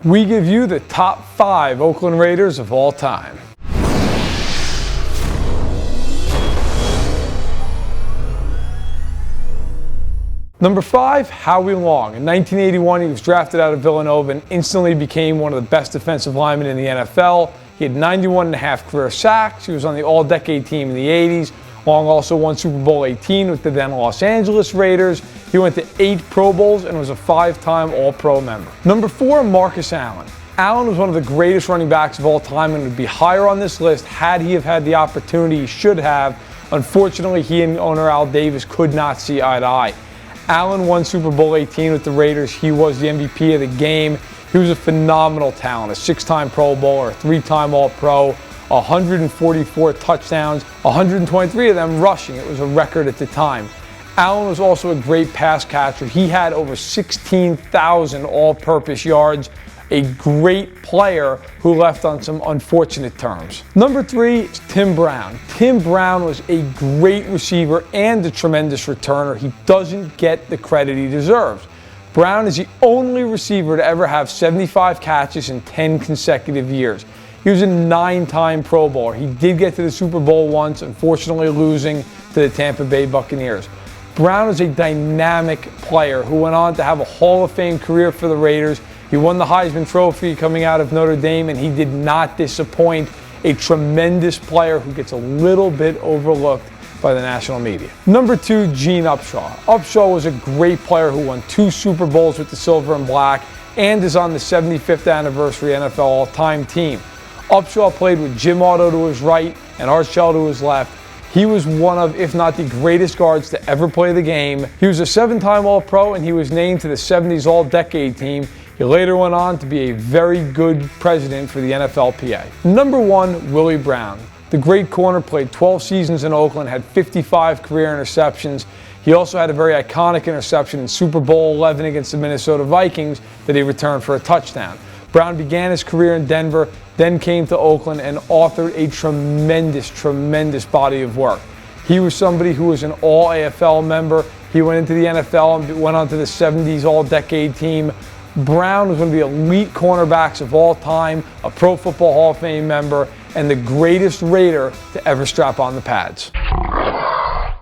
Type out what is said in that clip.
We give you the top 5 Oakland Raiders of all time. Number 5, Howie Long. In 1981, he was drafted out of Villanova and instantly became one of the best defensive linemen in the NFL. He had 91.5 career sacks. He was on the All-Decade team in the 80s. Long also won Super Bowl 18 with the then Los Angeles Raiders. He went to 8 Pro Bowls and was a 5-time All-Pro member. Number 4, Marcus Allen. Allen was one of the greatest running backs of all time and would be higher on this list had he have had the opportunity he should have. Unfortunately, he and owner Al Davis could not see eye to eye. Allen won Super Bowl 18 with the Raiders. He was the MVP of the game. He was a phenomenal talent, a 6-time Pro Bowler, a 3-time All-Pro, 144 touchdowns, 123 of them rushing. It was a record at the time. Allen was also a great pass catcher. He had over 16,000 all-purpose yards. A great player who left on some unfortunate terms. Number 3 is Tim Brown. Tim Brown was a great receiver and a tremendous returner. He doesn't get the credit he deserves. Brown is the only receiver to ever have 75 catches in 10 consecutive years. He was a 9-time Pro Bowler. He did get to the Super Bowl once, unfortunately losing to the Tampa Bay Buccaneers. Brown is a dynamic player who went on to have a Hall of Fame career for the Raiders. He won the Heisman Trophy coming out of Notre Dame, and he did not disappoint. A tremendous player who gets a little bit overlooked by the national media. Number 2, Gene Upshaw. Upshaw was a great player who won 2 Super Bowls with the Silver and Black and is on the 75th anniversary NFL all-time team. Upshaw played with Jim Otto to his right and Art Shell to his left. He was one of, if not the greatest guards to ever play the game. He was a 7-time All-Pro, and he was named to the 70s All-Decade team. He later went on to be a very good president for the NFLPA. Number 1, Willie Brown. The great corner played 12 seasons in Oakland, had 55 career interceptions. He also had a very iconic interception in Super Bowl 11 against the Minnesota Vikings that he returned for a touchdown. Brown began his career in Denver, then came to Oakland and authored a tremendous body of work. He was somebody who was an All-AFL member. He went into the NFL and went on to the 70s All-Decade team. Brown was one of the elite cornerbacks of all time, a Pro Football Hall of Fame member, and the greatest Raider to ever strap on the pads.